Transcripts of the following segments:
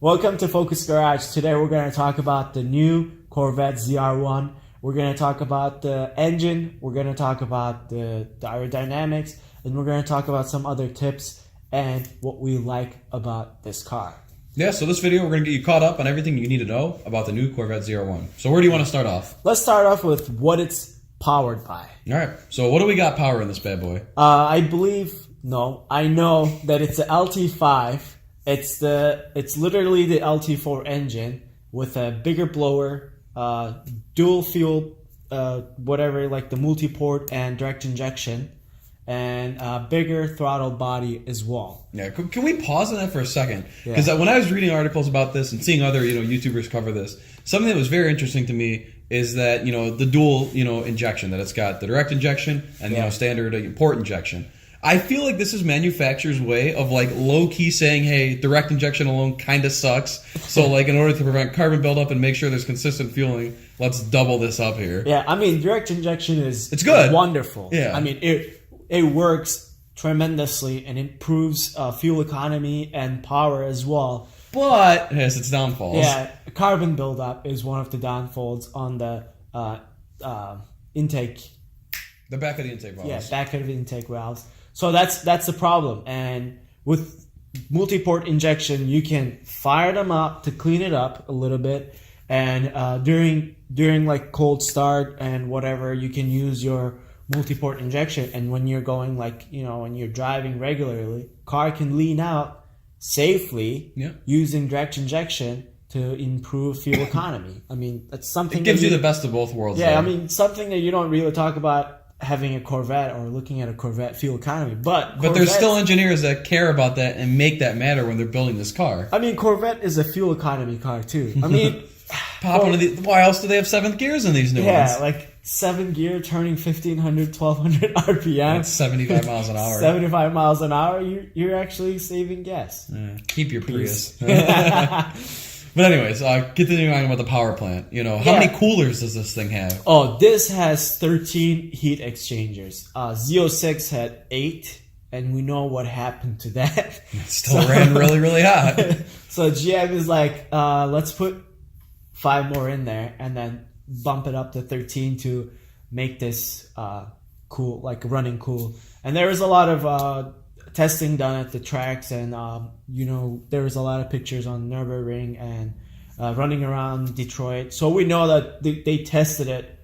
Welcome to Focus Garage. Today we're going to talk about the new Corvette ZR1. We're going to talk about the engine, we're going to talk about the aerodynamics, and we're going to talk about some other tips and what we like about this car. Yeah, so this video we're going to get you caught up on everything you need to know about the new Corvette ZR1. So where do you want to start off? Let's start off with what it's powered by. All right, so what do we got power in this bad boy? I know that it's a LT5. It's literally the LT4 engine with a bigger blower, dual fuel, whatever, like the multi-port and direct injection, and a bigger throttle body as well. Yeah, can we pause on that for a second? Because when I was reading articles about this and seeing other YouTubers cover this, something that was very interesting to me is that the dual injection, that it's got the direct injection and standard port injection. I feel like this is manufacturer's way of like low-key saying, hey, direct injection alone kind of sucks. So like in order to prevent carbon buildup and make sure there's consistent fueling, let's double this up here. Yeah, I mean, direct injection it's good. Wonderful. Yeah. I mean, it works tremendously and improves fuel economy and power as well. But it has its downfalls. Yeah, carbon buildup is one of the downfalls on the intake. The back of the intake valves. Yeah, back of the intake valves. So that's the problem. And with multi-port injection, you can fire them up to clean it up a little bit. And during like cold start and whatever, you can use your multi-port injection. And when you're going when you're driving regularly, car can lean out safely using direct injection to improve fuel economy. I mean, that's something. It gives you the best of both worlds. Yeah, though. I mean, something that you don't really talk about having a Corvette or looking at a Corvette fuel economy. But there's still engineers that care about that and make that matter when they're building this car. I mean, Corvette is a fuel economy car too. I mean, why else do they have 7th gears in these new ones? Yeah, like 7 gear turning 1,500, 1,200 RPM. That's 75 miles an hour. 75 miles an hour, you're actually saving gas. Keep your Prius. But anyways, continuing on about the power plant. How many coolers does this thing have? Oh, this has 13 heat exchangers. Z06 had 8, and we know what happened to that. It still ran really, really hot. So GM is like, let's put 5 more in there, and then bump it up to 13 to make this cool, like running cool. And there was a lot of testing done at the tracks, and there was a lot of pictures on Nürburgring and running around Detroit. So we know that they tested it,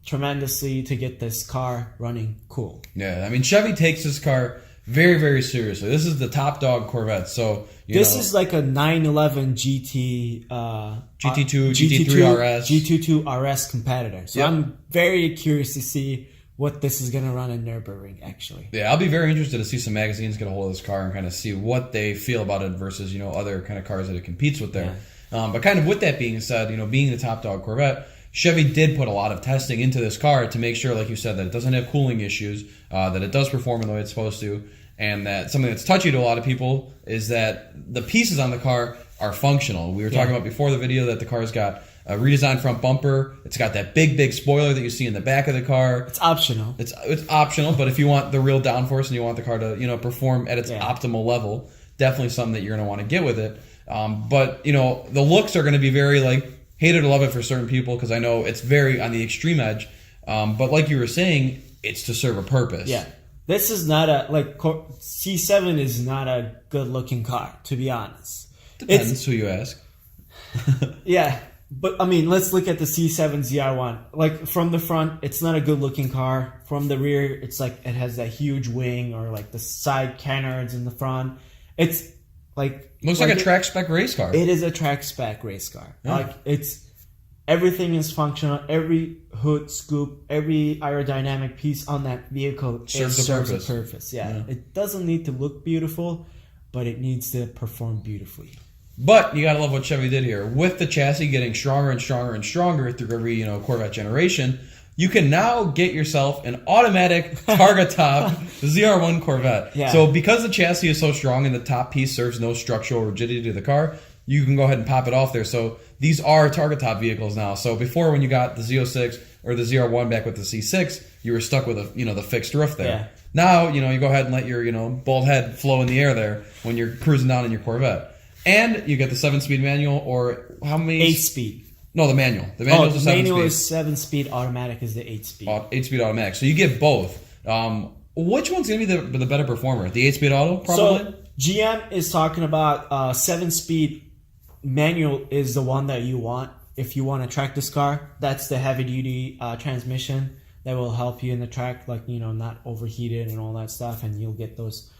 tremendously to get this car running cool. Yeah, I mean, Chevy takes this car very, very seriously. This is the top dog Corvette. So this is like a 911 GT, GT2, GT3 RS, GT2 RS competitor. So I'm very curious to see what this is going to run in Nürburgring, actually. Yeah, I'll be very interested to see some magazines get a hold of this car and kind of see what they feel about it versus, other kind of cars that it competes with there. Yeah. But kind of with that being said, being the top dog Corvette, Chevy did put a lot of testing into this car to make sure, like you said, that it doesn't have cooling issues, that it does perform in the way it's supposed to, and that something that's touchy to a lot of people is that the pieces on the car are functional. We were talking about before the video that the car's got a redesigned front bumper. It's got that big spoiler that you see in the back of the car. It's optional. It's optional, but if you want the real downforce and you want the car to perform at its optimal level, definitely something that you're going to want to get with it. But the looks are going to be very like hate it or love it for certain people, because I know it's very on the extreme edge. But like you were saying, it's to serve a purpose. Yeah, this is not C7 is not a good looking car, to be honest. Depends who you ask. Yeah. But, I mean, let's look at the C7 ZR1. Like, from the front, it's not a good-looking car. From the rear, it's like it has that huge wing or, like, the side canards in the front. It's, like... Looks like a track-spec race car. It is a track-spec race car. Yeah. Like, everything is functional. Every hood scoop, every aerodynamic piece on that vehicle serves a purpose. Yeah. It doesn't need to look beautiful, but it needs to perform beautifully. But you gotta love what Chevy did here. With the chassis getting stronger and stronger and stronger through every Corvette generation, you can now get yourself an automatic Targa top ZR1 Corvette. Yeah. So because the chassis is so strong and the top piece serves no structural rigidity to the car, you can go ahead and pop it off there. So these are Targa top vehicles now. So before, when you got the Z06 or the ZR1 back with the C6, you were stuck with the fixed roof there. Yeah. Now, you go ahead and let your, bald head flow in the air there when you're cruising down in your Corvette. And you get the 7-speed manual, or how many? 8-speed. No, the manual. The manual is the 7-speed. Manual is 7-speed. Automatic is the 8-speed. 8-speed automatic. So you get both. Which one's going to be the better performer? The 8-speed auto, probably? So GM is talking about 7-speed manual is the one that you want if you want to track this car. That's the heavy-duty transmission that will help you in the track, like, not overheated and all that stuff, and you'll get those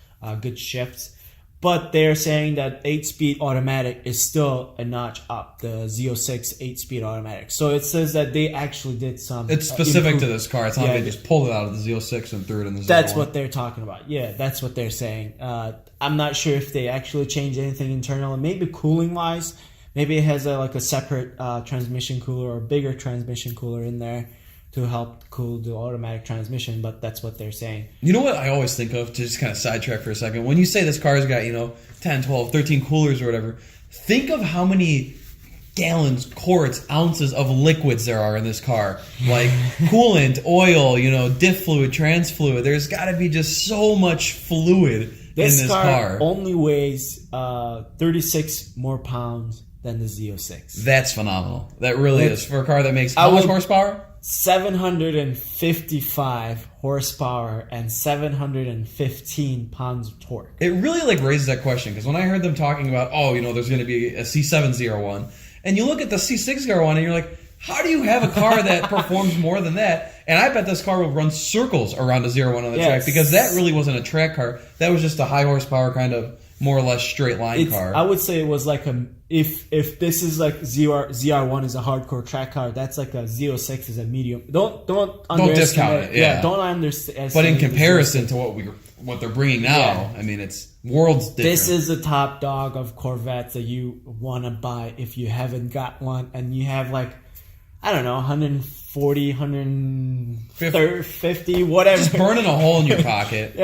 good shifts. But they're saying that 8-speed automatic is still a notch up, the Z06 8-speed automatic. So it says that they actually did some... It's specific to this car. It's not like they just pulled it out of the Z06 and threw it in the Z01. That's what they're talking about. Yeah, that's what they're saying. I'm not sure if they actually changed anything internal. Maybe cooling-wise, maybe it has a separate transmission cooler or bigger transmission cooler in there to help cool the automatic transmission, but that's what they're saying. You know what I always think of, to just kind of sidetrack for a second, when you say this car's got, 10, 12, 13 coolers or whatever, think of how many gallons, quarts, ounces of liquids there are in this car. Like coolant, oil, diff fluid, trans fluid. There's got to be just so much fluid in this car. Only weighs 36 more pounds than the Z06. That's phenomenal. That really is. For a car that makes how much horsepower? 755 horsepower and 715 pounds of torque. It really raises that question, because when I heard them talking about, there's going to be a C7 ZR1, and you look at the C6 ZR1 and you're like, how do you have a car that performs more than that? And I bet this car will run circles around a ZR1 on the track, because that really wasn't a track car. That was just a high horsepower kind of more or less straight line car. I would say it was like if this is like ZR1 is a hardcore track car, that's like a Z06 is a medium. Don't discount it. Yeah, don't underestimate. But in comparison to what they're bringing now, I mean, it's worlds different. This is the top dog of Corvettes that you want to buy if you haven't got one, and you have 140, 150, whatever. Just burning a hole in your pocket.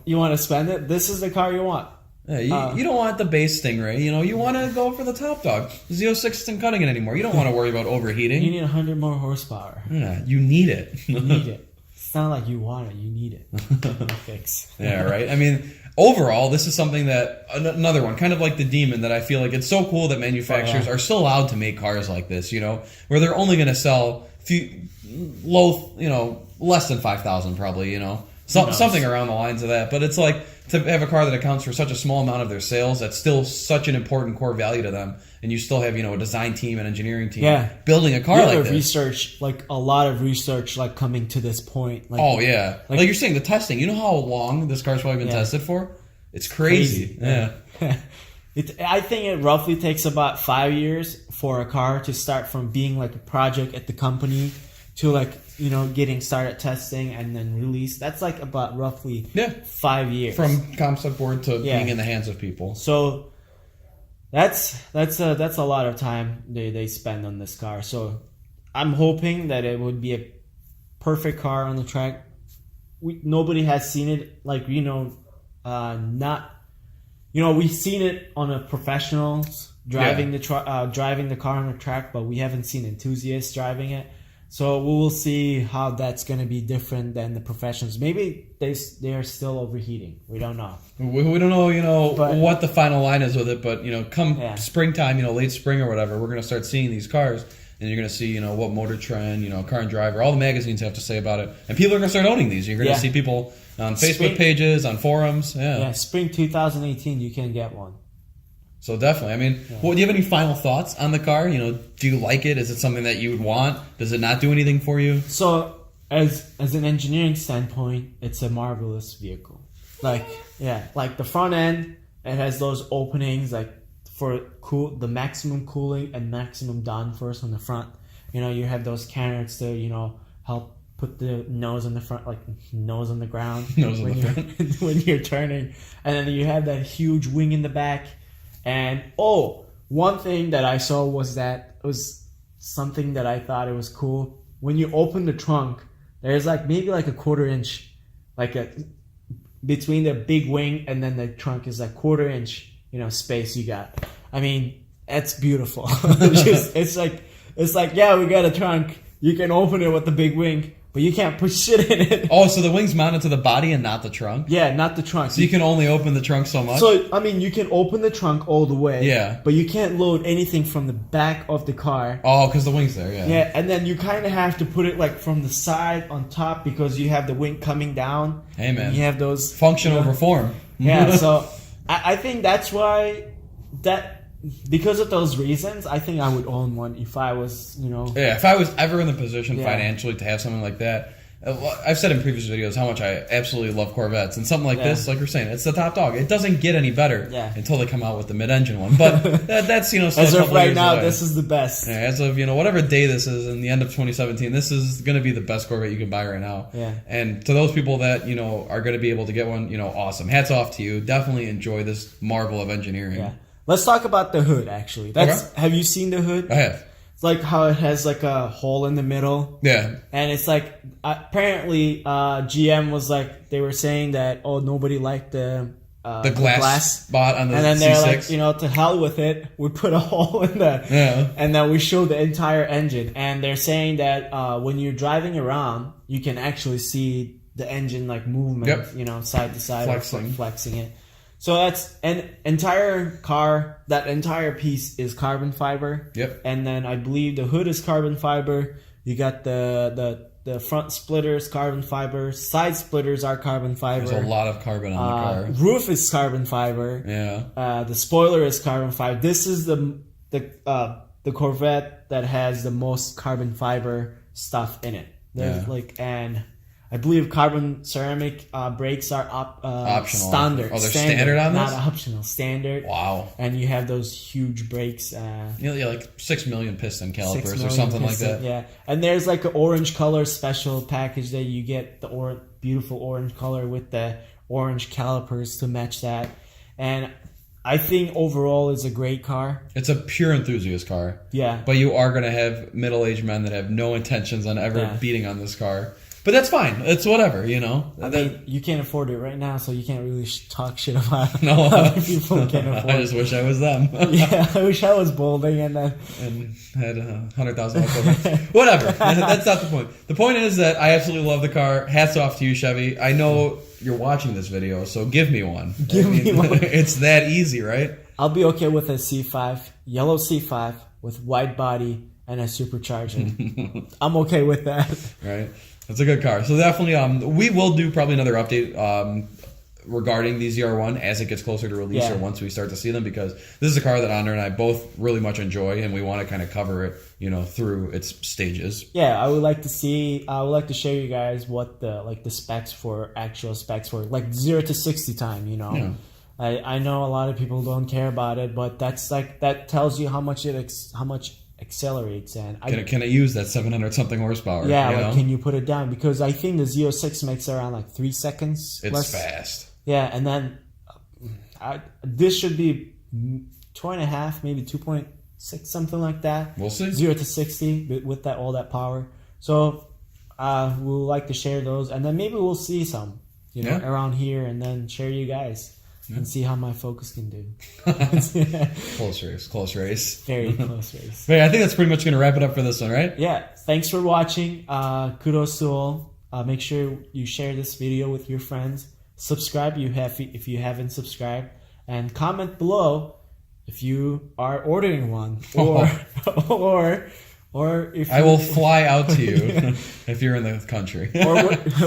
You want to spend it. This is the car you want. Yeah, you don't want the base Stingray. You want to go for the top dog. Z06 isn't cutting it anymore. You don't want to worry about overheating. You need 100 more horsepower. Yeah, you need it. You need it. It's not like you want it. You need it. Fix. Yeah, right. I mean, overall, this is something that another one, kind of like the Demon, that I feel like it's so cool that manufacturers are still allowed to make cars like this. Where they're only going to sell less than 5,000 probably. Something around the lines of that. But it's like, to have a car that accounts for such a small amount of their sales, that's still such an important core value to them, and you still have a design team and engineering team building a car like this. A lot of research coming to this point. Like you're saying, the testing. You know how long this car's probably been tested for? It's crazy. Yeah. I think it roughly takes about 5 years for a car to start from being like a project at the company to getting started testing and then release. That's about roughly 5 years from concept board to being in the hands of people. So that's a lot of time they spend on this car. So I'm hoping that it would be a perfect car on the track. Nobody has seen it we've seen it on a professionals driving the car on the track, but we haven't seen enthusiasts driving it. So we will see how that's going to be different than the professionals. Maybe they are still overheating. We don't know. We don't know, what the final line is with it. But come springtime, late spring or whatever, we're going to start seeing these cars, and you're going to see, what Motor Trend, Car and Driver, all the magazines have to say about it, and people are going to start owning these. You're going to see people on Facebook pages, on forums. Yeah, spring 2018, you can get one. So definitely. I mean, do you have any final thoughts on the car? Do you like it? Is it something that you would want? Does it not do anything for you? So as an engineering standpoint, it's a marvelous vehicle. Like the front end, it has those openings for the maximum cooling and maximum downforce on the front. You have those cannons to help put the nose on the front, nose on the ground when you're turning, and then you have that huge wing in the back. And one thing that I saw was something that I thought it was cool. When you open the trunk, there's maybe a quarter inch, between the big wing and then the trunk is quarter inch, space you got. I mean, that's beautiful. It's like, we got a trunk. You can open it with the big wing, but you can't put shit in it. Oh, so the wing's mounted to the body and not the trunk? Yeah, not the trunk. So you can only open the trunk so much? So, I mean, you can open the trunk all the way. Yeah. But you can't load anything from the back of the car. Oh, because the wing's there, yeah. Yeah, and then you kind of have to put it like from the side on top because you have the wing coming down. Hey, man. You have those... Function over form. Yeah, so I think that's why because of those reasons, I think I would own one if I was, Yeah, if I was ever in the position Yeah. financially to have something like that. I've said in previous videos how much I absolutely love Corvettes, and something like this, like you're saying, it's the top dog. It doesn't get any better until they come out with the mid-engine one. But that's still as a of couple right years now, away. this is the best. Yeah, as of whatever day this is, in the end of 2017, this is going to be the best Corvette you can buy right now. Yeah. And to those people that are going to be able to get one, awesome. Hats off to you. Definitely enjoy this marvel of engineering. Yeah. Let's talk about the hood. Actually, have you seen the hood? I have. It's like how it has like a hole in the middle. Yeah. And it's like apparently GM was like they were saying that nobody liked the glass spot on the and then C6. they're like to hell with it, we put a hole in that. Yeah. And then we show the entire engine, and they're saying that when you're driving around you can actually see the engine like movement, side to side, flexing it. So that's an entire car. That entire piece is carbon fiber. Yep. And then I believe the hood is carbon fiber. You got the front splitters carbon fiber. Side splitters are carbon fiber. There's a lot of carbon on the car. Roof is carbon fiber. Yeah. The spoiler is carbon fiber. This is the Corvette that has the most carbon fiber stuff in it. There's and I believe carbon ceramic brakes are optional. Standard. Oh, they're standard on this? Not optional, standard. Wow. And you have those huge brakes. Like 6 million piston calipers or something like that. Yeah. And there's like an orange color special package that you get the beautiful orange color with the orange calipers to match that. And I think overall it's a great car. It's a pure enthusiast car. Yeah. But you are going to have middle-aged men that have no intentions on ever beating on this car. But that's fine. It's whatever, I mean, you can't afford it right now, so you can't really talk shit about no, other people can't afford it. I just wish I was them. Yeah, I wish I was balding and had 100,000 whatever. That's not the point. The point is that I absolutely love the car. Hats off to you, Chevy. I know you're watching this video, so give me one. Give me one. It's that easy, right? I'll be okay with a C5, yellow C5 with wide body and a supercharger. I'm okay with that. Right. That's a good car. So definitely, we will do probably another update regarding the ZR1 as it gets closer to release or once we start to see them, because this is a car that Andre and I both really much enjoy, and we want to kind of cover it, through its stages. Yeah, I would like to show you guys what the specs for 0 to 60 time. Yeah. I know a lot of people don't care about it, but that tells you how much accelerates, and can it use that 700 something horsepower? Yeah, can you put it down? Because I think the Z06 makes around 3 seconds. It's fast. Yeah, and then this should be 2.5, maybe 2.6, something like that. We'll see. 0 to 60 with all that power. So we'll like to share those, and then maybe we'll see some around here, and then share you guys. And see how my Focus can do. Close race. Very close race. But I think that's pretty much going to wrap it up for this one, right? Yeah. Thanks for watching. Kudos to all. Make sure you share this video with your friends. Subscribe if you haven't subscribed. And comment below if you are ordering one. Or if I will fly out to you if you're in the country. Or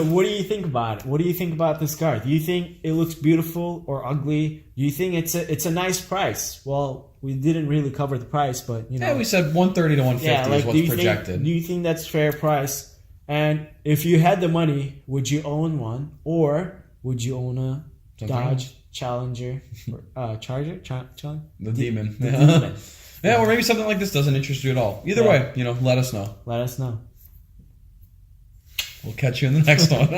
what do you think about it? What do you think about this car? Do you think it looks beautiful or ugly? Do you think it's a nice price? Well, we didn't really cover the price, but Yeah, we said 130 to 150 is what's projected. Do you think that's fair price? And if you had the money, would you own one, or would you own a Dodge Challenger or Charger? The Demon. The Demon. Yeah, or maybe something like this doesn't interest you at all. Either way, let us know. Let us know. We'll catch you in the next one.